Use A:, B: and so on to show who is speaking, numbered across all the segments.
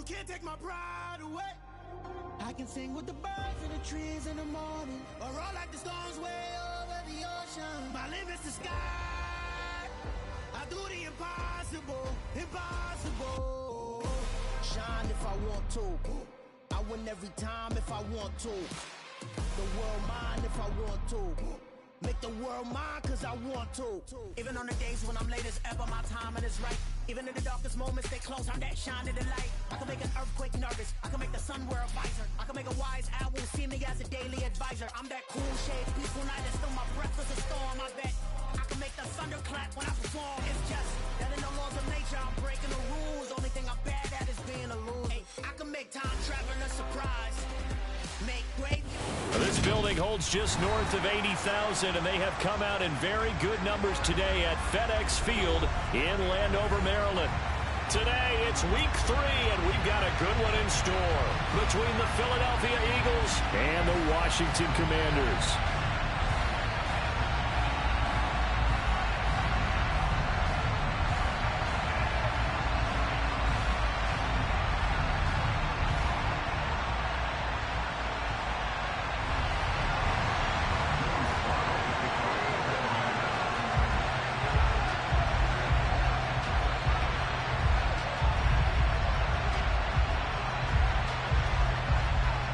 A: can't take my pride away. I can sing with the birds and the trees in the morning, or roll like the storms way over the ocean. My limit's the sky. I do the impossible, impossible. Shine if I want to. I win every time if I want to. The world mine if I want to. Make the world mine cause I want to. Even on the days when I'm late as ever, my timing is right. Even in the darkest moments, stay close, I'm that shine of the light. I can make an earthquake nervous, I can make the sun wear a visor. I can make a wise owl see me as a daily advisor. I'm that cool shade, peaceful night, and still my breath is a storm, I bet. I can make the thunder clap when I perform. It's just that in the laws of nature, I'm breaking the rules. Only thing I'm bad at is being a loser. Hey, I can make time travel a surprise. Make great.
B: This building holds just north of 80,000, and they have come out in very good numbers today at FedEx Field in Landover, Maryland. Today, it's week 3, and we've got a good one in store between the Philadelphia Eagles and the Washington Commanders.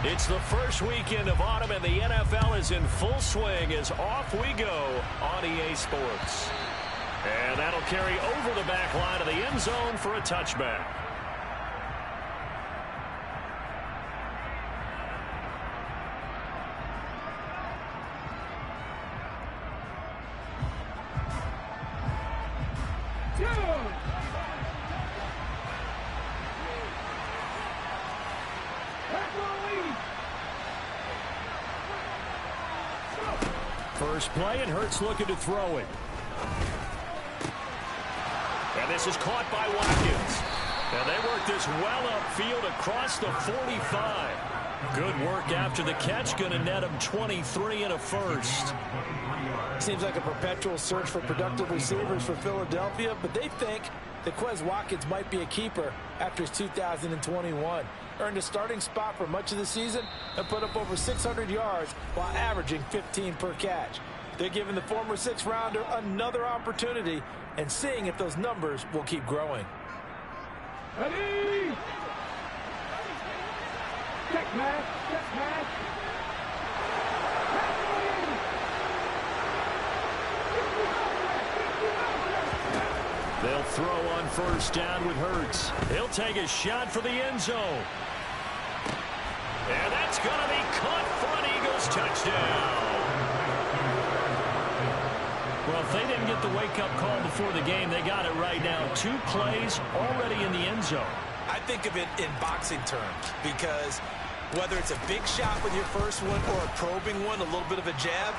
B: It's the first weekend of autumn, and the NFL is in full swing as off we go on EA Sports. And that'll carry over the back line of the end zone for a touchback. First play, and Hurts looking to throw it. And this is caught by Watkins. And they work this well upfield across the 45. Good work after the catch. Going to net him 23 and a first.
C: Seems like a perpetual search for productive receivers for Philadelphia, but they think that Quez Watkins might be a keeper after his 2021. Earned a starting spot for much of the season and put up over 600 yards while averaging 15 per catch. They're giving the former 6th-rounder another opportunity and seeing if those numbers will keep growing.
D: Ready! Check match, check match.
B: They'll throw on first down with Hurts. He'll take a shot for the end zone. And that's going to be caught for an Eagles touchdown. Well, if they didn't get the wake-up call before the game, they got it right now. 2 plays already in the end zone.
C: I think of it in boxing terms because whether it's a big shot with your first one or a probing one, a little bit of a jab,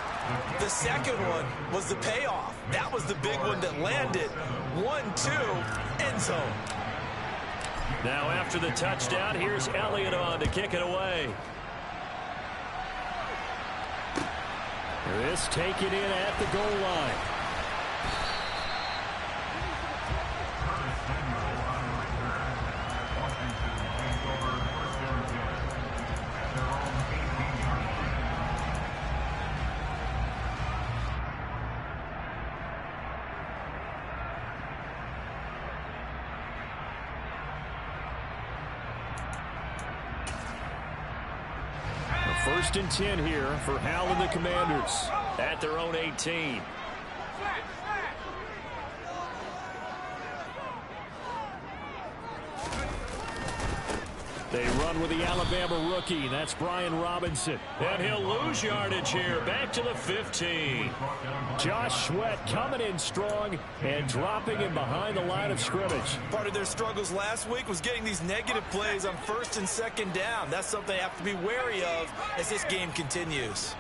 C: the second one was the payoff. That was the big one that landed. 1-2, end zone.
B: Now after the touchdown, here's Elliott on to kick it away. This taken in at the goal line. First and 10 here for Hal and the Commanders at their own 18. They run with the Alabama rookie. That's Brian Robinson. And he'll lose yardage here. Back to the 15. Josh Sweat coming in strong and dropping him behind the line of scrimmage.
C: Part of their struggles last week was getting these negative plays on 1st and 2nd down. That's something they have to be wary of as this game continues.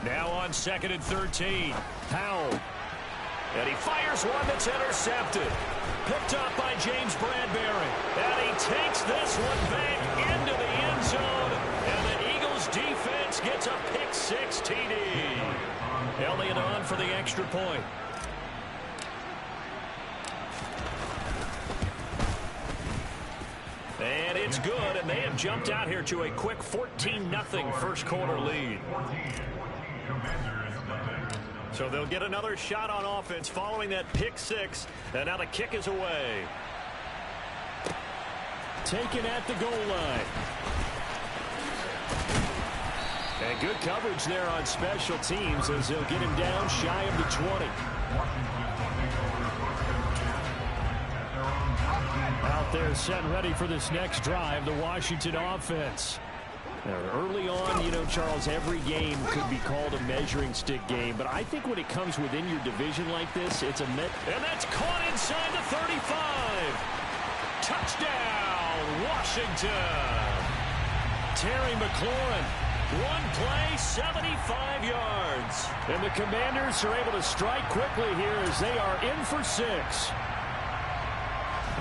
B: Now on 2nd and 13. Powell. And he fires one that's intercepted. Picked up by James Bradbury. And he takes this one back into the end zone. And the Eagles defense gets a pick-6 TD. Elliott on for the extra point. And it's good, and they have jumped out here to a quick 14-0 first quarter lead. So they'll get another shot on offense following that pick six, and now the kick is away. Taken at the goal line. And good coverage there on special teams as they'll get him down shy of the 20. Out there set and ready for this next drive, the Washington offense. Now, early on, you know, Charles, every game could be called a measuring stick game, but I think when it comes within your division like this, it's a and that's caught inside the 35. Touchdown, Washington. Terry McLaurin, one play, 75 yards. And the Commanders are able to strike quickly here as they are in for 6.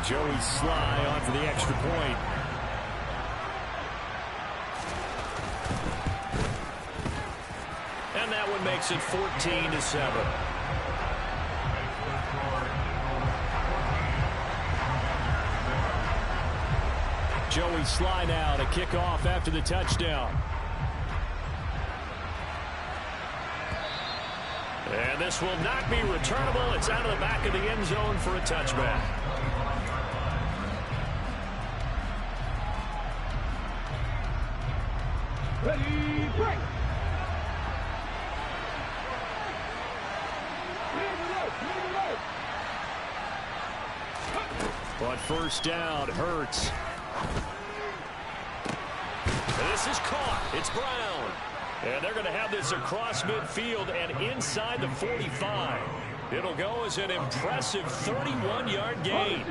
B: Joey Sly on for the extra point. And that one makes it 14-7. Joey Sly now to kick off after the touchdown. And this will not be returnable. It's out of the back of the end zone for a touchback.
D: Ready, break.
B: On first down, Hurts. This is caught. It's Brown. And they're going to have this across midfield and inside the 45. It'll go as an impressive 31-yard gain.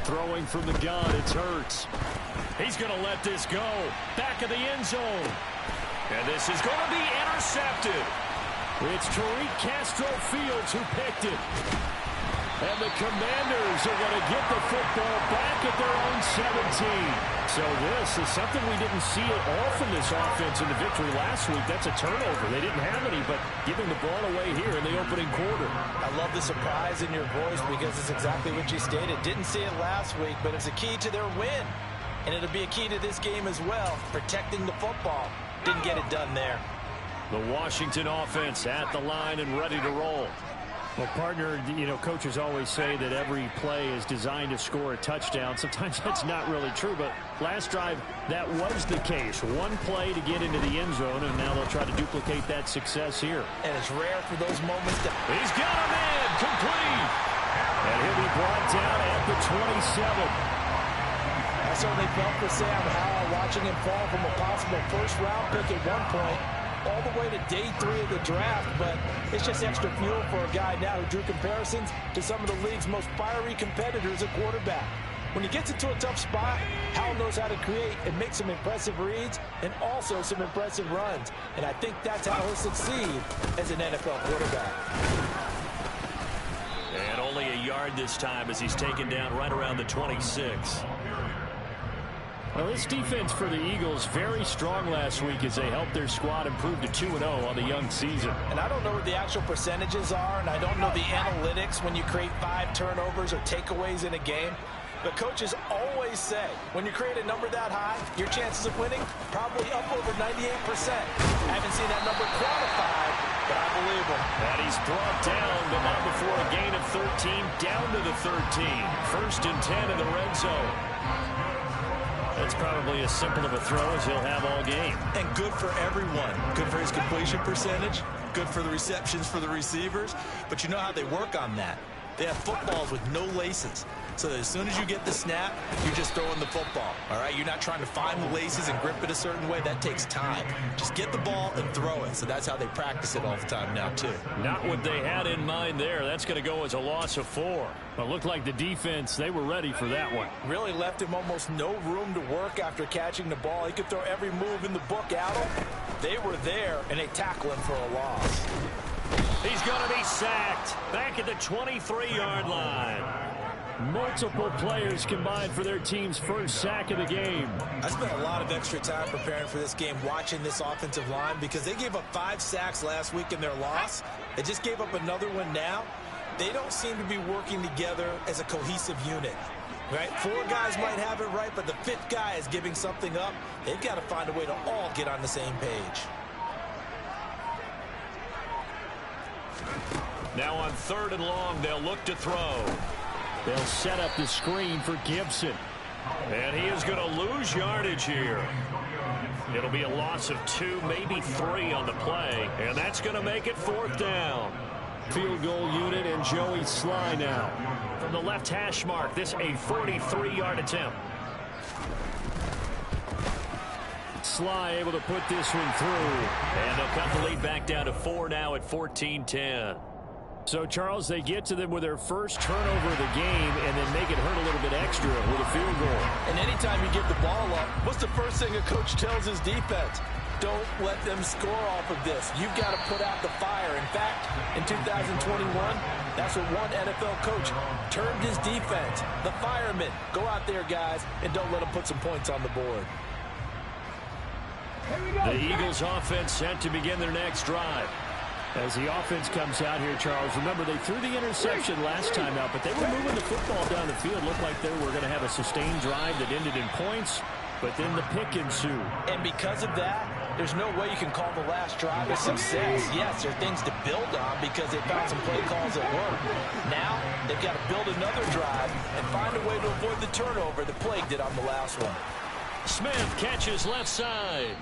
B: Throwing from the gun, it's Hurts. He's going to let this go. Back of the end zone. And this is going to be intercepted. It's Tariq Castro-Fields who picked it. And the Commanders are going to get the football back at their own 17. So this is something we didn't see at all from this offense in the victory last week. That's a turnover. They didn't have any, but giving the ball away here in the opening quarter.
C: I love the surprise in your voice because it's exactly what you stated. Didn't see it last week, but it's a key to their win. And it'll be a key to this game as well, protecting the football. Didn't get it done there.
B: The Washington offense at the line and ready to roll. Well, partner, you know, coaches always say that every play is designed to score a touchdown. Sometimes that's not really true, but last drive, that was the case. One play to get into the end zone, and now they'll try to duplicate that success here.
C: And it's rare for those moments to...
B: He's got him in, complete. And he'll be brought down at the 27.
C: I certainly felt for Sam Howell watching him fall from a possible first-round pick at one point all the way to day 3 of the draft, but it's just extra fuel for a guy now who drew comparisons to some of the league's most fiery competitors at quarterback. When he gets into a tough spot, Howell knows how to create and make some impressive reads and also some impressive runs, and I think that's how he'll succeed as an NFL quarterback.
B: And only a yard this time as he's taken down right around the 26. Well, this defense for the Eagles very strong last week as they helped their squad improve to 2-0 on the young season.
C: And I don't know what the actual percentages are, and I don't know the analytics when you create 5 turnovers or takeaways in a game. But coaches always say, when you create a number that high, your chances of winning probably up over 98%. I haven't seen that number quantified, but I believe him.
B: And he's brought down, but not before a gain of 13, down to the 13. First and 10 in the red zone. That's probably as simple of a throw as he'll have all game.
E: And good for everyone. Good for his completion percentage. Good for the receptions for the receivers. But you know how they work on that. They have footballs with no laces. So that as soon as you get the snap, you're just throwing the football. All right? You're not trying to find the laces and grip it a certain way. That takes time. Just get the ball and throw it. So that's how they practice it all the time now, too.
B: Not what they had in mind there. That's going to go as a loss of 4. But it looked like the defense, they were ready for that one.
C: Really left him almost no room to work after catching the ball. He could throw every move in the book at him. They were there, and they tackle him for a loss.
B: He's going to be sacked back at the 23-yard line. Multiple players combined for their team's first sack of the game.
C: I spent a lot of extra time preparing for this game, watching this offensive line, because they gave up 5 sacks last week in their loss. They just gave up another one now. They don't seem to be working together as a cohesive unit. Right? 4 guys might have it right, but the 5th guy is giving something up. They've got to find a way to all get on the same page.
B: Now on 3rd and long, they'll look to throw. They'll set up the screen for Gibson. And he is going to lose yardage here. It'll be a loss of 2, maybe 3 on the play. And that's going to make it 4th down. Field goal unit and Joey Sly now. From the left hash mark, this a 43-yard attempt. Sly able to put this one through. And they'll cut the lead back down to 4 now at 14-10. So, Charles, they get to them with their first turnover of the game and then make it hurt a little bit extra with a field goal.
C: And anytime you give the ball up, what's the first thing a coach tells his defense? Don't let them score off of this. You've got to put out the fire. In fact, in 2021, that's what one NFL coach termed his defense. The firemen. Go out there, guys, and don't let them put some points on the board.
B: The Eagles offense set to begin their next drive. As the offense comes out here, Charles, remember they threw the interception last time out, but they were moving the football down the field. Looked like they were going to have a sustained drive that ended in points, but then the pick ensued.
C: And because of that, there's no way you can call the last drive a success. Yes, there are things to build on because they found some play calls that work. Now, they've got to build another drive and find a way to avoid the turnover that plagued it on the last one.
B: Smith catches left side.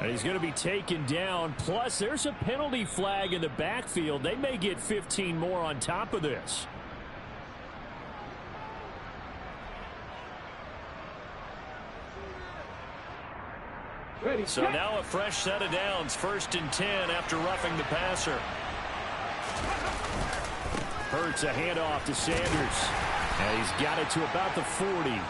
B: And he's going to be taken down. Plus, there's a penalty flag in the backfield. They may get 15 more on top of this. So now a fresh set of downs. 1st and 10 after roughing the passer. Hurts a handoff to Sanders. And he's got it to about the 40.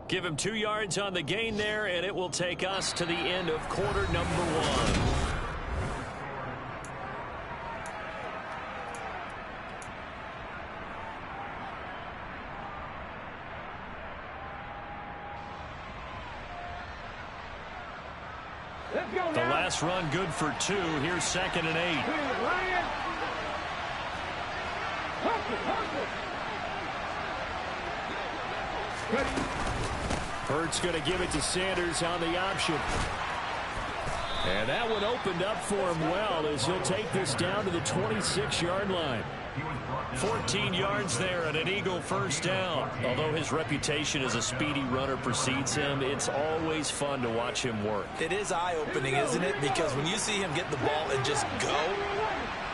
B: Give him 2 yards on the gain there, and it will take us to the end of quarter number 1. The last run good for 2. Here's 2nd and 8. Hurts going to give it to Sanders on the option. And that one opened up for him well as he'll take this down to the 26-yard line. 14 yards there and an Eagle first down. Although his reputation as a speedy runner precedes him, it's always fun to watch him work.
C: It is eye-opening, isn't it? Because when you see him get the ball and just go,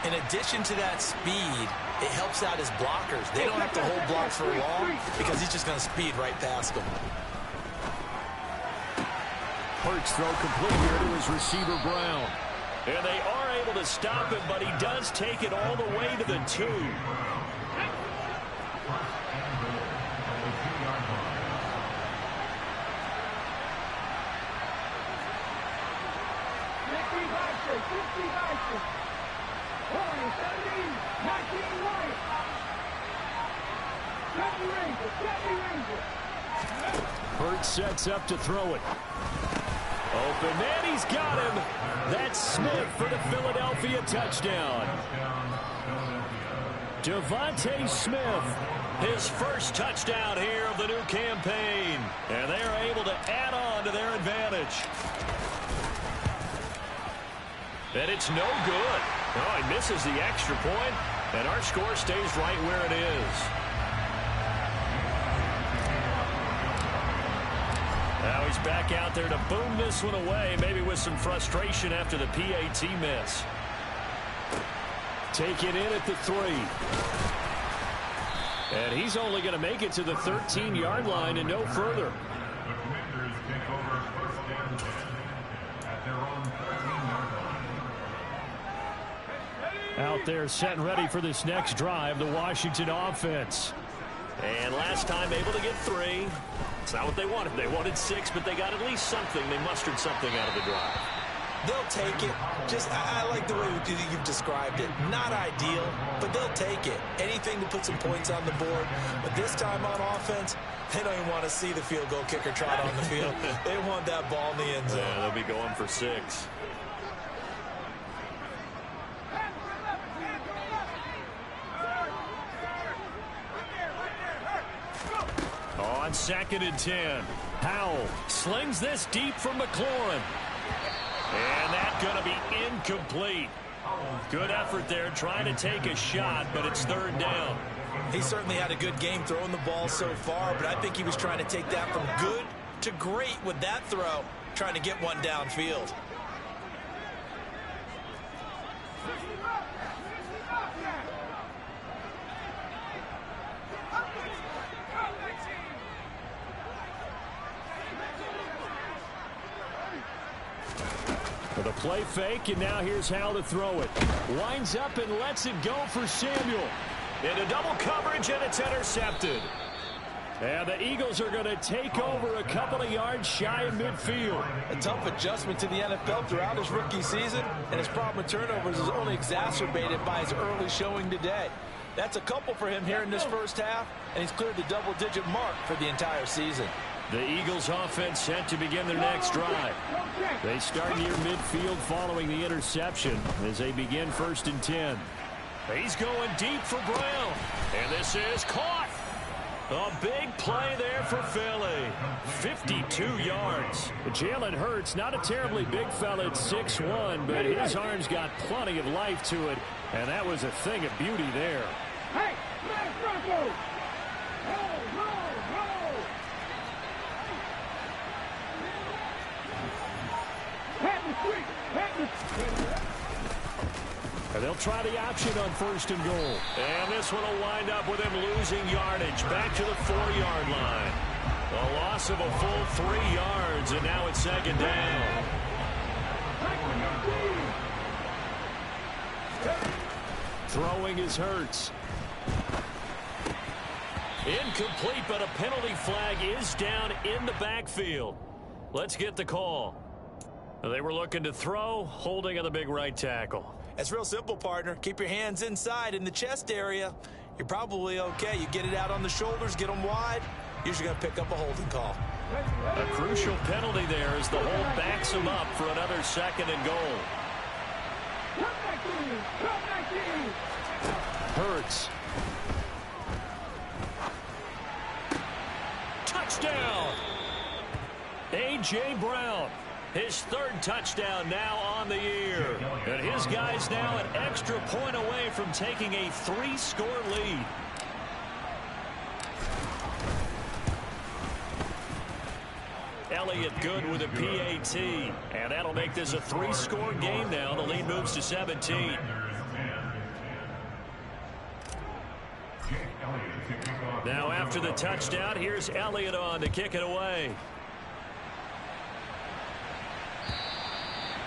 C: in addition to that speed, it helps out his blockers. They don't have to hold blocks for long because he's just going to speed right past them.
B: Hurts throw complete here to his receiver, Brown. And they are able to stop him, but he does take it all the way to the 2. Hurts sets up to throw it. Open, and he's got him. That's Smith for the Philadelphia touchdown. Devontae Smith, his first touchdown here of the new campaign. And they are able to add on to their advantage. And it's no good. Oh, he misses the extra point, and our score stays right where it is. Now he's back out there to boom this one away, maybe with some frustration after the PAT miss. Take it in at the 3. And he's only going to make it to the 13-yard line and no further. Out there set and ready for this next drive, the Washington offense. And last time able to get 3. It's not what they wanted. They wanted 6, but they got at least something. They mustered something out of the drive.
E: They'll take it. I like the way you've described it. Not ideal, but they'll take it. Anything to put some points on the board. But this time on offense, they don't even want to see the field goal kicker trot on the field. They want that ball in the end zone.
B: Yeah, they'll be going for 6. On 2nd and 10, Howell slings this deep from McLaurin. And that's going to be incomplete. Good effort there trying to take a shot, but it's 3rd down.
E: He certainly had a good game throwing the ball so far, but I think he was trying to take that from good to great with that throw, trying to get one downfield.
B: For the play fake, and now here's how to throw it. Winds up and lets it go for Samuel. Into double coverage, and it's intercepted. And the Eagles are going to take over a couple of yards shy of midfield.
C: A tough adjustment to the NFL throughout his rookie season, and his problem with turnovers is only exacerbated by his early showing today. That's a couple for him here in this first half, and he's cleared the double-digit mark for the entire season.
B: The Eagles offense set to begin their next drive. They start near midfield following the interception as they begin 1st and 10. He's going deep for Brown. And this is caught. A big play there for Philly. 52 yards. Jalen Hurts, not a terribly big fella at 6'1", but his arm's got plenty of life to it. And that was a thing of beauty there.
D: Hey, let's Bronco!
B: And they'll try the option on 1st and goal. And this one will wind up with him losing yardage back to the 4-yard line. A loss of a full 3 yards, and now it's 2nd down. Throwing is Hurts. Incomplete, but a penalty flag is down in the backfield. Let's get the call. They were looking to throw, holding on the big right tackle.
E: It's real simple, partner. Keep your hands inside in the chest area. You're probably okay. You get it out on the shoulders, get them wide. Usually going to pick up a holding call.
B: A crucial penalty there as the hold backs him up for another 2nd and goal. Hurts. Touchdown! A.J. Brown. His 3rd touchdown now on the year. And his guys now an extra point away from taking a 3-score lead. Elliott good with a PAT. And that'll make this a 3-score game now. The lead moves to 17. Now after the touchdown, here's Elliott on to kick it away.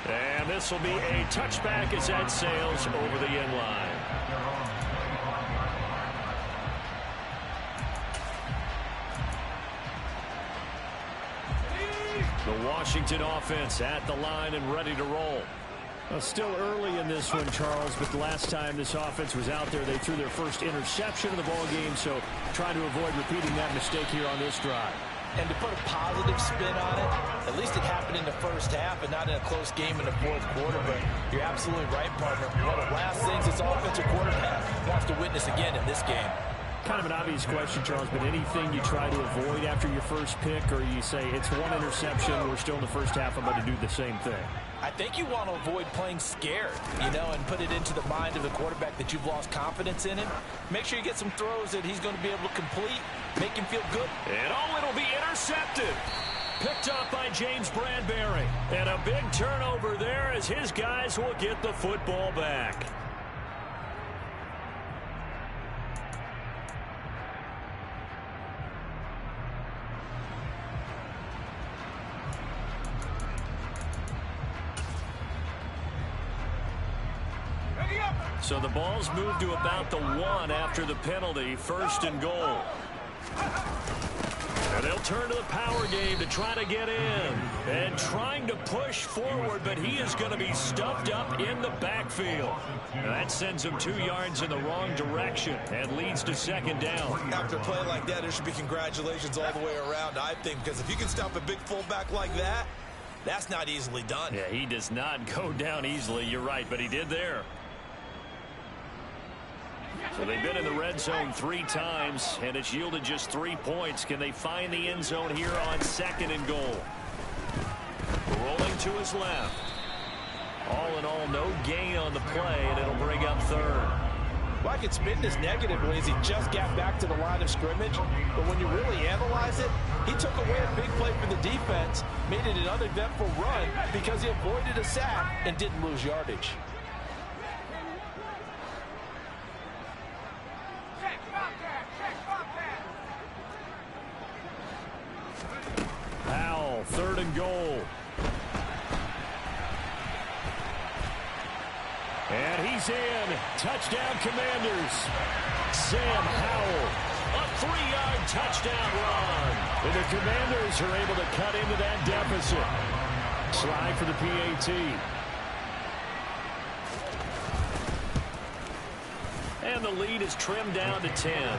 B: And this will be a touchback as that sails over the end line. The Washington offense at the line and ready to roll. Well, still early in this one, Charles, but the last time this offense was out there, they threw their first interception of the ball game, so trying to avoid repeating that mistake here on this drive.
C: And to put a positive spin on it, at least it happened in the first half and not in a close game in the 4th quarter. But you're absolutely right, partner. One of the last things this offensive quarterback wants to witness again in this game.
B: Kind of an obvious question, Charles, but anything you try to avoid after your first pick, or you say it's one interception, we're still in the first half, I'm going to do the same thing?
C: I think you want to avoid playing scared, and put it into the mind of the quarterback that you've lost confidence in him. Make sure you get some throws that he's going to be able to complete, make him feel good.
B: And it'll be intercepted. Picked up by James Bradbury. And a big turnover there as his guys will get the football back. So the ball's moved to about the 1 after the penalty. 1st and goal. And they'll turn to the power game to try to get in. And trying to push forward, but he is going to be stuffed up in the backfield. And that sends him 2 yards in the wrong direction and leads to second down.
E: After a play like that, there should be congratulations all the way around, I think, because if you can stop a big fullback like that, that's not easily done.
B: Yeah, he does not go down easily. You're right, but he did there. So they've been in the red zone 3 times, and it's yielded just 3 points. Can they find the end zone here on 2nd and goal? Rolling to his left. All in all, no gain on the play, and it'll bring up 3rd.
C: Well, I could spin this negatively as he just got back to the line of scrimmage. But when you really analyze it, he took away a big play for the defense, made it an uneventful run because he avoided a sack and didn't lose yardage.
B: Powell, 3rd and goal. And he's in. Touchdown, Commanders. Sam Howell, a 3-yard touchdown run. And the Commanders are able to cut into that deficit. Slide for the PAT. And the lead is trimmed down to 10.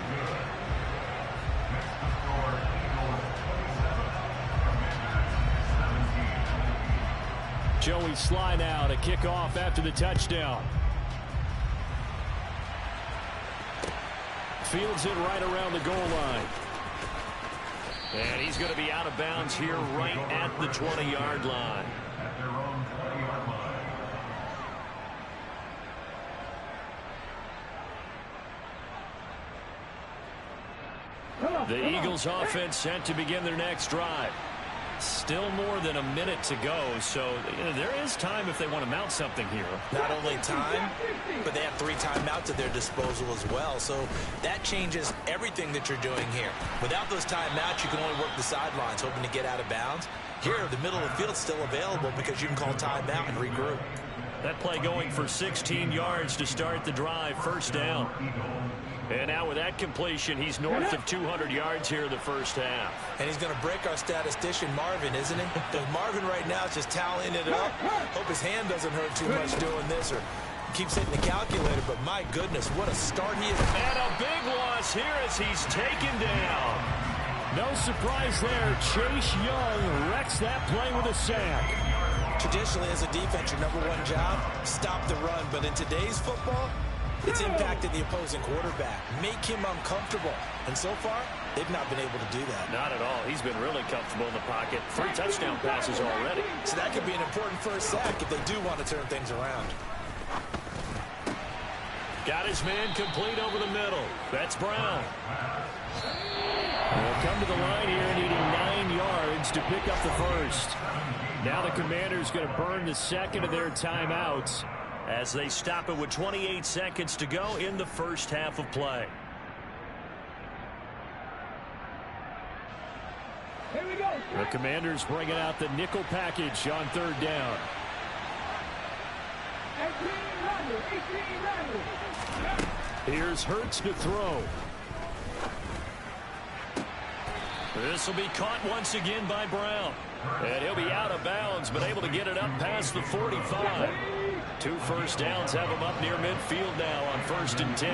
B: Joey Sly now to kick off after the touchdown. Fields it right around the goal line. And he's going to be out of bounds here right at the 20-yard line. The Eagles offense set to begin their next drive. Still more than a minute to go, so there is time if they want to mount something here.
E: Not only time, but they have 3 timeouts at their disposal as well, so that changes everything that you're doing here. Without those timeouts, you can only work the sidelines, hoping to get out of bounds. Here, the middle of the field is still available because you can call timeout and regroup.
B: That play going for 16 yards to start the drive, 1st down. And now with that completion, he's north of 200 yards here in the first half.
E: And he's going to break our statistician, Marvin, isn't he? Because Marvin right now is just tallying it up. Hope his hand doesn't hurt too much doing this or keeps hitting the calculator. But my goodness, what a start he is.
B: And a big loss here as he's taken down. No surprise there. Chase Young wrecks that play with a sack.
E: Traditionally, as a defense, your #1 job, stop the run. But in today's football, it's impacted the opposing quarterback. Make him uncomfortable. And so far, they've not been able to do that.
B: Not at all. He's been really comfortable in the pocket. 3 touchdown passes already.
E: So that could be an important first sack if they do want to turn things around.
B: Got his man complete over the middle. That's Brown. They'll come to the line here needing 9 yards to pick up the first. Now the Commanders going to burn the second of their timeouts as they stop it with 28 seconds to go in the first half of play.
D: Here we go.
B: The Commanders bringing out the nickel package on 3rd down.
D: 18
B: Here's Hurts to throw. This will be caught once again by Brown. And he'll be out of bounds, but able to get it up past the 45. 2 first downs have him up near midfield now on 1st and 10.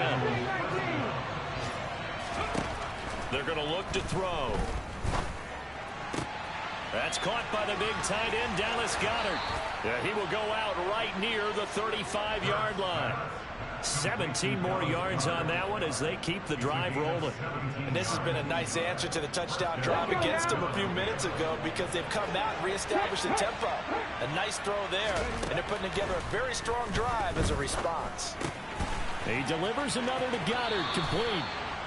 B: They're going to look to throw. That's caught by the big tight end, Dallas Goedert. Yeah, he will go out right near the 35-yard line. 17 more yards on that one as they keep the drive rolling.
C: And this has been a nice answer to the touchdown drive against them a few minutes ago because they've come out and reestablished the tempo. A nice throw there, and they're putting together a very strong drive as a response.
B: He delivers another to Goedert, complete.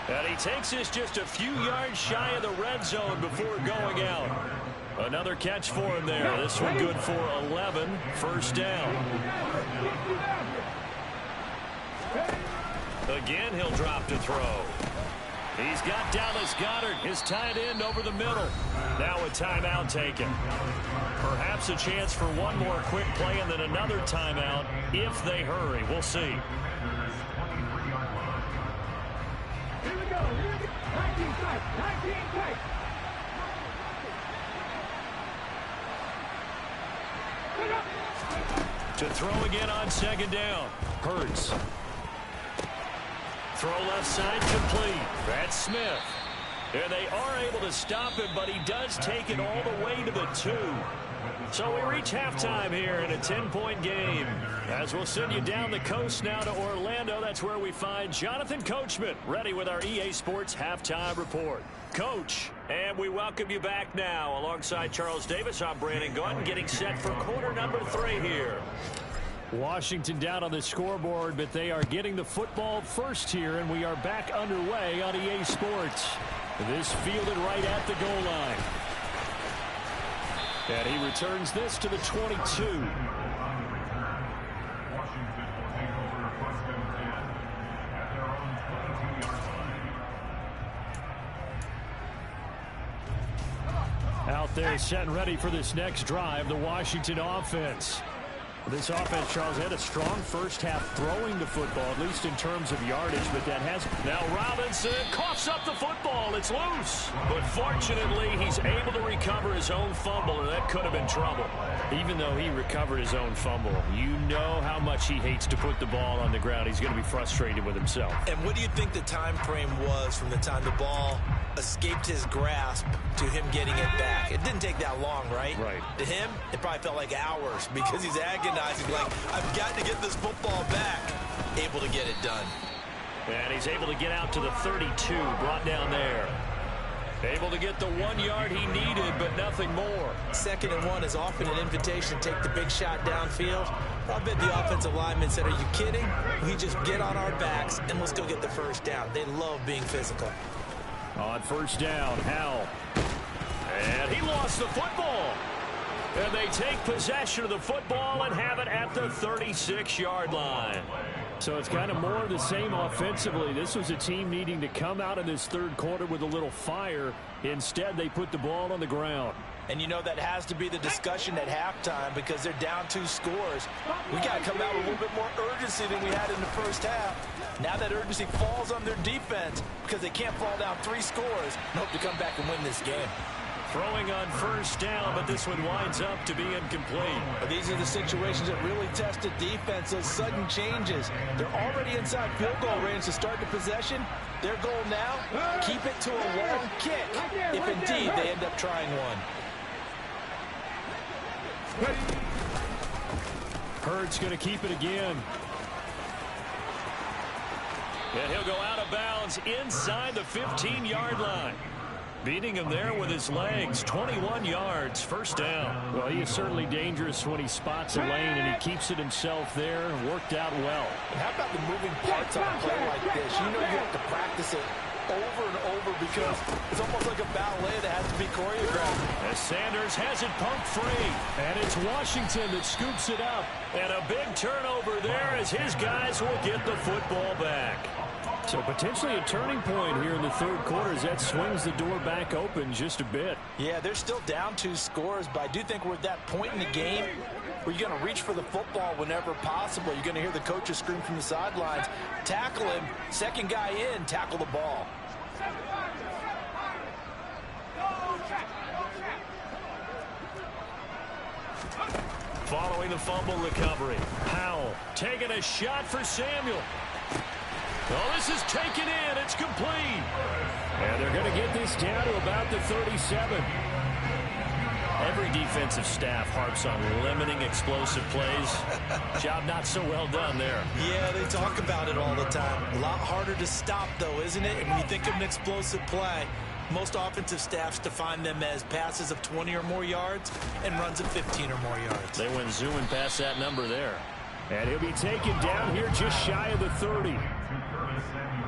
B: And he takes this just a few yards shy of the red zone before going out. Another catch for him there. This one good for 11, 1st down. Again, he'll drop to throw. He's got Dallas Goedert, his tight end, over the middle. Now a timeout taken. Perhaps a chance for one more quick play and then another timeout if they hurry. We'll see.
D: Here we go. 19 strikes. 19 strikes.
B: To throw again on second down. Hurts. Throw left side complete. That's Smith. And they are able to stop him, but he does take it all the way to the 2. So we reach halftime here in a 10-point game. As we'll send you down the coast now to Orlando, that's where we find Jonathan Coachman, ready with our EA Sports Halftime Report. Coach, and we welcome you back now. Alongside Charles Davis, I'm Brandon Gunn, getting set for quarter number 3 here. Washington down on the scoreboard, but they are getting the football first here, and we are back underway on EA Sports. This fielded right at the goal line. And he returns this to the 22. Out there set and ready for this next drive, the Washington offense. This offense, Charles, had a strong first half throwing the football, at least in terms of yardage, but that has... Now Robinson coughs up the football. It's loose. But fortunately, he's able to recover his own fumble, and that could have been trouble. Even though he recovered his own fumble, you know how much he hates to put the ball on the ground. He's going to be frustrated with himself.
E: And what do you think the time frame was from the time the ball escaped his grasp to him getting it back? It didn't take that long, right?
B: Right.
E: To him, it probably felt like hours because he's agonizing, like, I've got to get this football back. Able to get it done.
B: And he's able to get out to the 32, brought down there. Able to get the 1 yard he needed, but nothing more. 2nd and 1
E: is often an invitation to take the big shot downfield. I bet the offensive lineman said, are you kidding? We just get on our backs and let's go get the first down. They love being physical.
B: On first down, Howell. And he lost the football. And they take possession of the football and have it at the 36-yard line. So it's kind of more of the same offensively. This was a team needing to come out in this third quarter with a little fire. Instead, they put the ball on the ground.
E: And you know that has to be the discussion at halftime because they're down 2 scores. We got to come out with a little bit more urgency than we had in the first half. Now that urgency falls on their defense because they can't fall down 3 scores and hope to come back and win this game.
B: Throwing on first down, but this one winds up to be incomplete.
C: These are the situations that really test the defense, those sudden changes. They're already inside field goal range to start the possession. Their goal now, keep it to a long kick, if indeed they end up trying one.
B: Hurts going to keep it again. And he'll go out of bounds inside the 15-yard line. Beating him there with his legs, 21 yards, first down. Well, he is certainly dangerous when he spots a lane, and he keeps it himself there and worked out well.
C: And how about the moving parts on a play like this? You know you have to practice it over and over because it's almost like a ballet that has to be choreographed.
B: As Sanders has it pumped free, and it's Washington that scoops it up. And a big turnover there as his guys will get the football back. So potentially a turning point here in the third quarter as that swings the door back open just a bit.
C: Yeah, they're still down 2 scores, but I do think we're at that point in the game where you're going to reach for the football whenever possible. You're going to hear the coaches scream from the sidelines. Tackle him. Second guy in, tackle the ball.
B: Following the fumble recovery, Howell taking a shot for Samuel. Oh, this is taken in. It's complete. And they're going to get this down to about the 37. Every defensive staff harps on limiting explosive plays. Job not so well done there.
E: Yeah, they talk about it all the time. A lot harder to stop, though, isn't it? And when you think of an explosive play, most offensive staffs define them as passes of 20 or more yards and runs of 15 or more yards.
B: They went zooming past that number there. And he'll be taken down here just shy of the 30.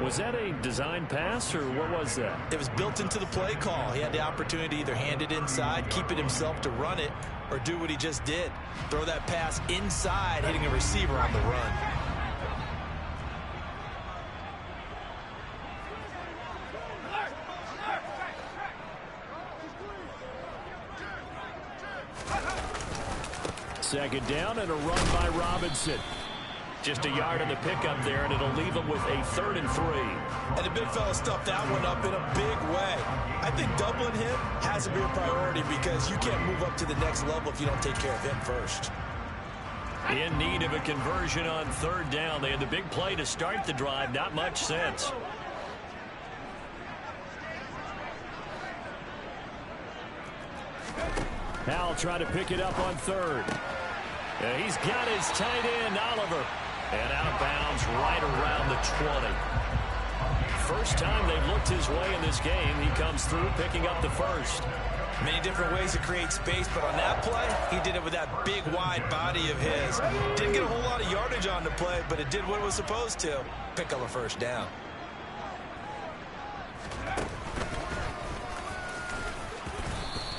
B: Was that a design pass, or what was that?
E: It was built into the play call. He had the opportunity to either hand it inside, keep it himself to run it, or do what he just did. Throw that pass inside, hitting a receiver on the run.
B: Second down and a run by Robinson. Just a yard on the pickup there, and it'll leave him with a 3rd and 3.
E: And the big fella stuffed that one up in a big way. I think doubling him has to be a priority because you can't move up to the next level if you don't take care of him first.
B: In need of a conversion on third down. They had the big play to start the drive. Not much sense. Howell trying to pick it up on third. He's got his tight end, Oliver. And out of bounds right around the 20. First time they've looked his way in this game. He comes through picking up the first.
E: Many different ways to create space, but on that play, he did it with that big, wide body of his. Didn't get a whole lot of yardage on the play, but it did what it was supposed to. Pick up a first down.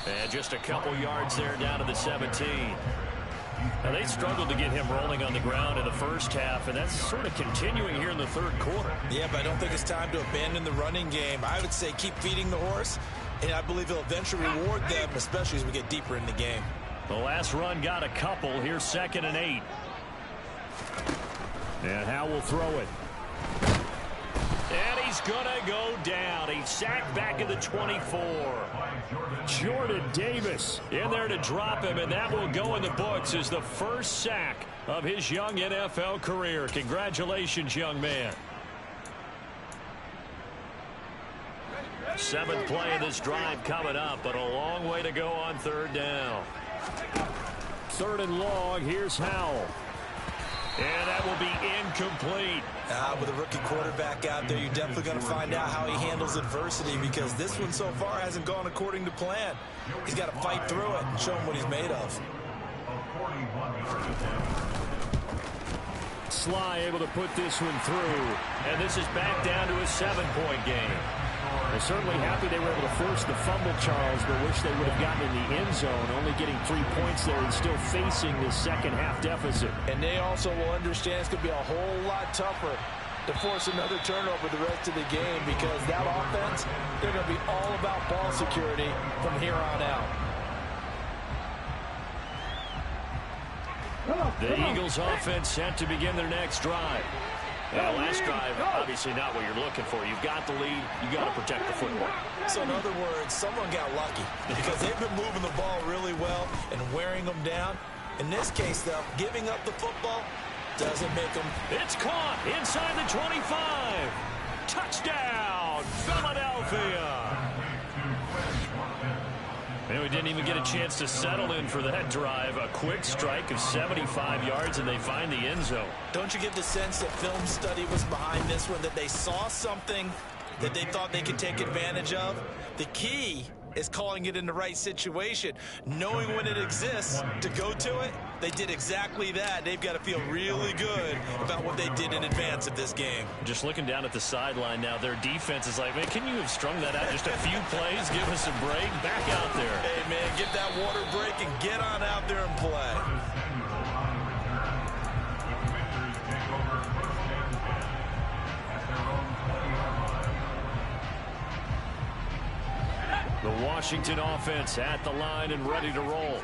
B: And just a couple yards there down to the 17. Now, they struggled to get him rolling on the ground in the first half, and that's sort of continuing here in the third quarter.
E: Yeah, but I don't think it's time to abandon the running game. I would say keep feeding the horse, and I believe he'll eventually reward them, especially as we get deeper in the game.
B: The last run got a couple. Here's 2nd and 8. And Howell will throw it. And he's going to go down. He's sacked back at the 24. Jordan Davis in there to drop him, and that will go in the books as the first sack of his young NFL career. Congratulations, young man. 7th play of this drive coming up, but a long way to go on third down. 3rd and long. Here's Howell. And that will be incomplete.
E: With a rookie quarterback out there, you're definitely going to find out how he handles adversity, because this one so far hasn't gone according to plan. He's got to fight through it and show him what he's made of.
B: Sly able to put this one through. And this is back down to a 7-point game. They're certainly happy they were able to force the fumble, Charles, but wish they would have gotten in the end zone, only getting 3 points there and still facing this second half deficit.
C: And they also will understand it's going to be a whole lot tougher to force another turnover the rest of the game, because that offense, they're going to be all about ball security from here on out.
B: The Eagles offense set to begin their next drive. Last drive, obviously not what you're looking for. You've got the lead. You got to protect the football.
E: So in other words, someone got lucky, because they've been moving the ball really well and wearing them down. In this case, though, giving up the football doesn't make them.
B: It's caught inside the 25. Touchdown, Philadelphia. And we didn't even get a chance to settle in for that drive. A quick strike of 75 yards, and they find the end zone.
E: Don't you get the sense that film study was behind this one, that they saw something that they thought they could take advantage of? The key is calling it in the right situation, knowing when it exists to go to it. They did exactly that. They've got to feel really good about what they did in advance of this game.
B: Just looking down at the sideline now, their defense is like, man, can you have strung that out just a few plays? Give us a break. Back out there.
E: Hey, man, get that water break and get on out there and play.
B: The Washington offense at the line and ready to roll.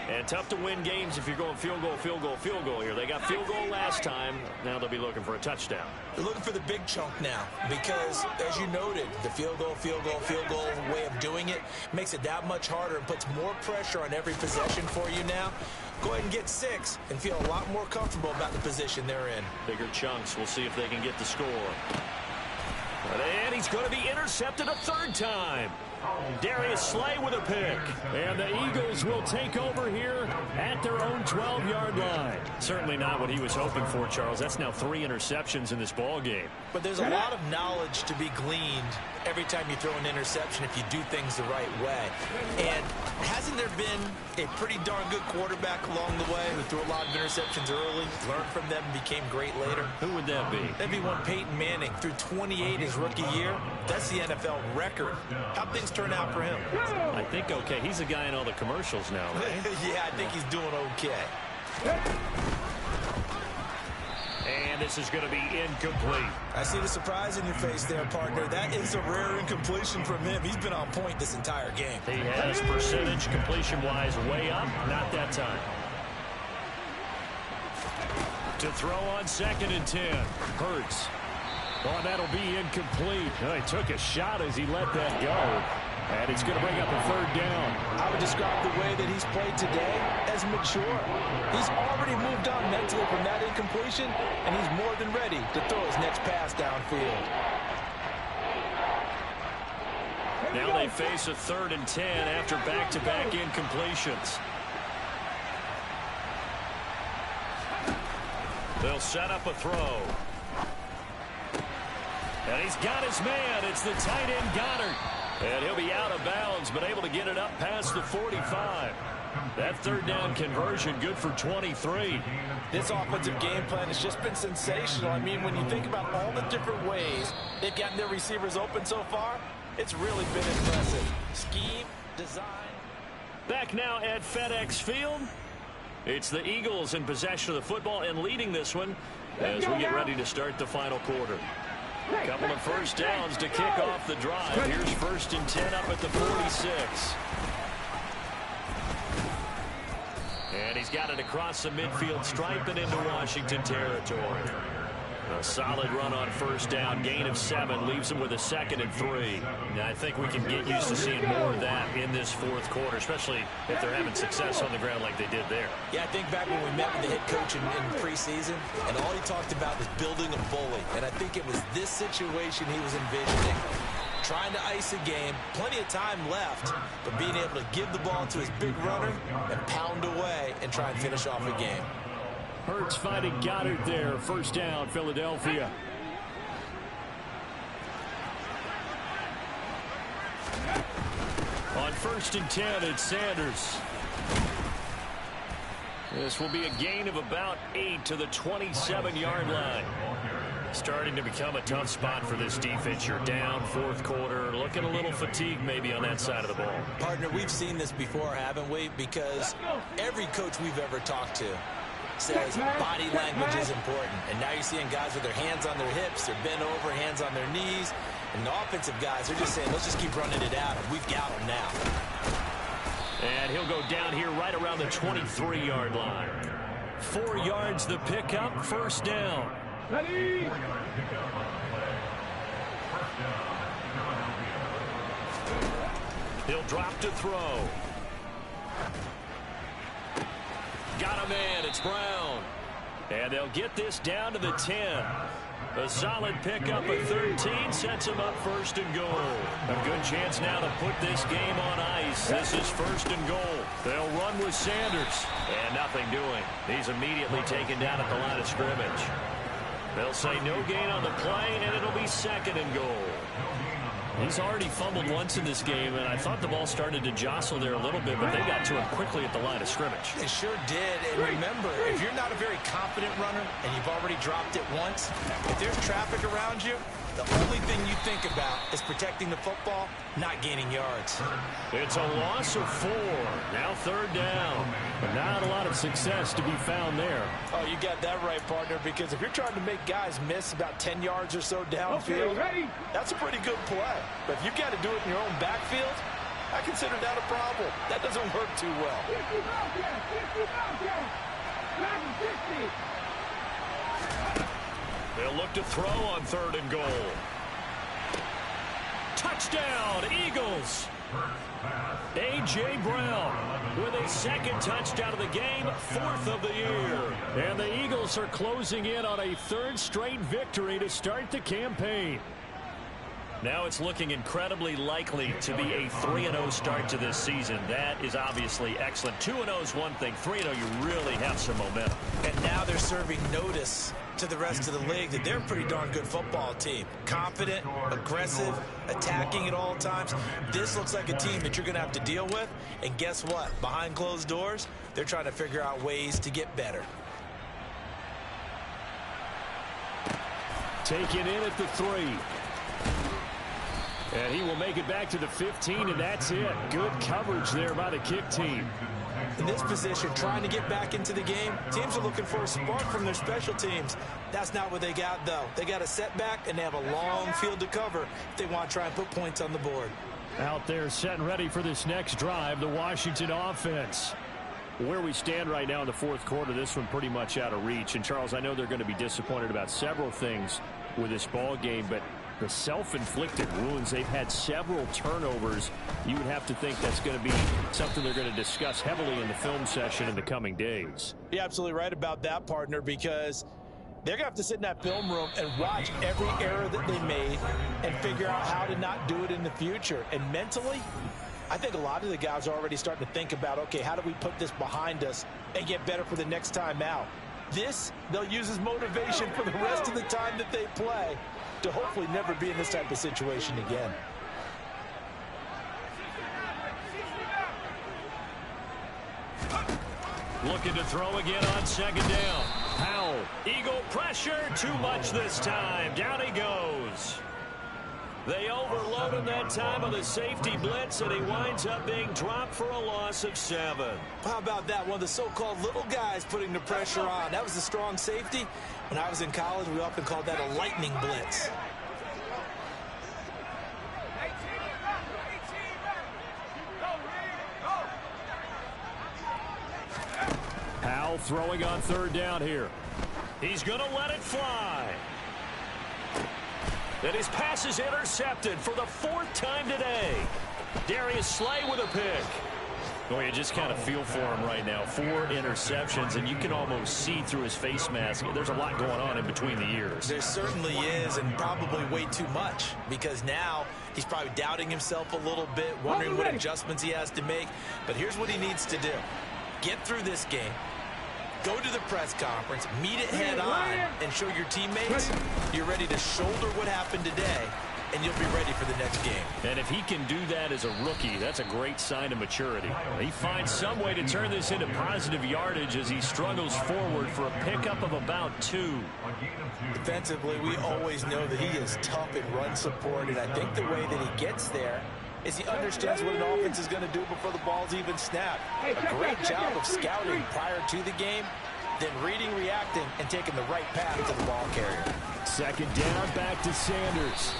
B: And tough to win games if you're going field goal, field goal, field goal here. They got field goal last time. Now they'll be looking for a touchdown.
E: They're looking for the big chunk now, because, as you noted, the field goal way of doing it makes it that much harder and puts more pressure on every possession for you now. Go ahead and get 6 and feel a lot more comfortable about the position they're in.
B: Bigger chunks. We'll see if they can get the score. And he's going to be intercepted a 3rd time. Darius Slay with a pick. And the Eagles will take over here at their own 12-yard line. Certainly not what he was hoping for, Charles. That's now 3 interceptions in this ball game.
E: But there's a lot of knowledge to be gleaned every time you throw an interception if you do things the right way. And hasn't there been a pretty darn good quarterback along the way who threw a lot of interceptions early, learned from them, and became great later?
B: Who would that be?
E: That'd be one Peyton Manning. Threw 28 his rookie year. That's the NFL record. How'd things turn out for him?
B: I think okay. He's a guy in all the commercials now, right?
E: Yeah, I think he's doing okay.
B: And this is going to be incomplete.
E: I see the surprise in your face there, partner. That is a rare incompletion from him. He's been on point this entire game.
B: He has percentage completion-wise way up. Not that time. To throw on 2nd and 10. Hurts. Oh, that'll be incomplete. Oh, he took a shot as he let that go. And it's going to bring up a third down.
C: I would describe the way that he's played today as mature. He's already moved on mentally from that incompletion, and he's more than ready to throw his next pass downfield.
B: Now they face a 3rd and 10 after back-to-back incompletions. They'll set up a throw. And he's got his man. It's the tight end Goddard. And he'll be out of bounds, but able to get it up past the 45. That 3rd down conversion good for 23.
C: This offensive game plan has just been sensational. I mean, when you think about all the different ways they've gotten their receivers open so far, it's really been impressive. Scheme, design.
B: Back now at FedEx Field. It's the Eagles in possession of the football and leading this one as we get ready to start the final quarter. A couple of first downs to kick off the drive. Here's 1st and 10 up at the 46. And he's got it across the midfield stripe and into Washington territory. A solid run on 1st down, gain of 7, leaves him with a 2nd and 3. Now, I think we can get used to seeing more of that in this 4th quarter, especially if they're having success on the ground like they did there.
E: Yeah, I think back when we met with the head coach in preseason, and all he talked about was building a bully. And I think it was this situation he was envisioning. Trying to ice a game, plenty of time left, but being able to give the ball to his big runner and pound away and try and finish off a game.
B: Hurts finding Goddard there. 1st down, Philadelphia. On 1st and 10, it's Sanders. This will be a gain of about 8 to the 27-yard line. Starting to become a tough spot for this defense. You're down 4th quarter, looking a little fatigued maybe on that side of the ball.
E: Partner, we've seen this before, haven't we? Because every coach we've ever talked to says body language is important. And now you're seeing guys with their hands on their hips, they're bent over, hands on their knees. And the offensive guys are just saying, let's just keep running it out, and we've got them now.
B: And he'll go down here right around the 23-yard line. 4 yards the pickup, 1st down.
D: Ready?
B: He'll drop to throw. Got a man, it's Brown. And they'll get this down to the 10. A solid pickup of 13 sets him up 1st and goal. A good chance now to put this game on ice. This is 1st and goal. They'll run with Sanders. And nothing doing. He's immediately taken down at the line of scrimmage. They'll say no gain on the play, and it'll be 2nd and goal. He's already fumbled once in this game, and I thought the ball started to jostle there a little bit, but they got to him quickly at the line of scrimmage.
E: They sure did. And remember, if you're not a very confident runner and you've already dropped it once, if there's traffic around you, the only thing you think about is protecting the football, not gaining yards.
B: It's a loss of 4. Now 3rd down. But not a lot of success to be found there.
C: Oh, you got that right, partner, because if you're trying to make guys miss about 10 yards or so downfield, that's a pretty good play. But if you've got to do it in your own backfield, I consider that a problem. That doesn't work too well.
D: 50.
B: They'll look to throw on 3rd and goal. Touchdown, Eagles. A.J. Brown with a 2nd touchdown of the game, 4th of the year. And the Eagles are closing in on a 3rd straight victory to start the campaign. Now it's looking incredibly likely to be a 3-0 start to this season. That is obviously excellent. 2-0 is one thing. 3-0, you really have some momentum.
E: And now they're serving notice to the rest of the league that they're a pretty darn good football team. Confident, aggressive, attacking at all times. This looks like a team that you're going to have to deal with. And guess what? Behind closed doors, they're trying to figure out ways to get better.
B: Taken in at the 3. And he will make it back to the 15, and that's it. Good coverage there by the kick team.
C: In this position, trying to get back into the game, teams are looking for a spark from their special teams. That's not what they got, though. They got a setback, and they have a long field to cover if they want to try and put points on the board.
B: Out there set and ready for this next drive, the Washington offense. Where we stand right now in the 4th quarter, this one pretty much out of reach. And, Charles, I know they're going to be disappointed about several things with this ball game, but The self-inflicted wounds, they've had several turnovers. You would have to think that's going to be something they're going to discuss heavily in the film session in the coming days.
C: You're absolutely right about that, partner, because they're going to have to sit in that film room and watch every error that they made and figure out how to not do it in the future. And mentally, I think a lot of the guys are already starting to think about, okay, how do we put this behind us and get better for the next time out? This, they'll use as motivation for the rest of the time that they play to hopefully never be in this type of situation again.
B: Looking to throw again on second down. Powell, Eagle pressure, too much this time. Down he goes. They overload him that time on the safety blitz, and he winds up being dropped for a loss of 7.
C: How about that? One of the so-called little guys putting the pressure on. That was the strong safety. When I was in college, we often called that a lightning blitz.
B: Powell throwing on third down here. He's going to let it fly. And his pass is intercepted for the 4th time today. Darius Slay with a pick. Boy, you just kind of feel for him right now. 4 interceptions, and you can almost see through his face mask. There's a lot going on in between the ears.
C: There certainly is, and probably way too much, because now he's probably doubting himself a little bit, wondering what adjustments he has to make. But here's what he needs to do. Get through this game. Go to the press conference, meet it head on, and show your teammates you're ready to shoulder what happened today, and you'll be ready for the next game.
B: And if he can do that as a rookie, that's a great sign of maturity. He finds some way to turn this into positive yardage as he struggles forward for a pickup of about 2.
C: Defensively, we always know that he is tough in run support, and I think the way that he gets there is he understands what an offense is going to do before the ball's even snapped. A great job of scouting prior to the game, then reading, reacting, and taking the right path to the ball carrier.
B: Second down, back to Sanders.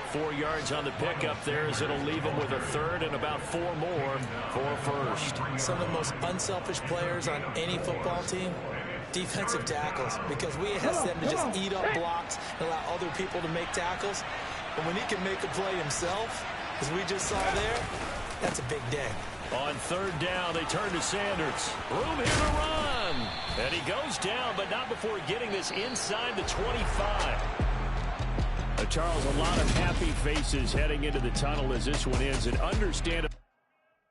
B: 4 yards on the pickup there as it'll leave him with a 3rd and about 4 more for first.
C: Some of the most unselfish players on any football team, defensive tackles, because we ask them to just eat up blocks and allow other people to make tackles. But when he can make a play himself, as we just saw there, that's a big day.
B: On third down, they turn to Sanders. Room here to run. And he goes down, but not before getting this inside the 25. Charles, a lot of happy faces heading into the tunnel as this one ends. And understandable.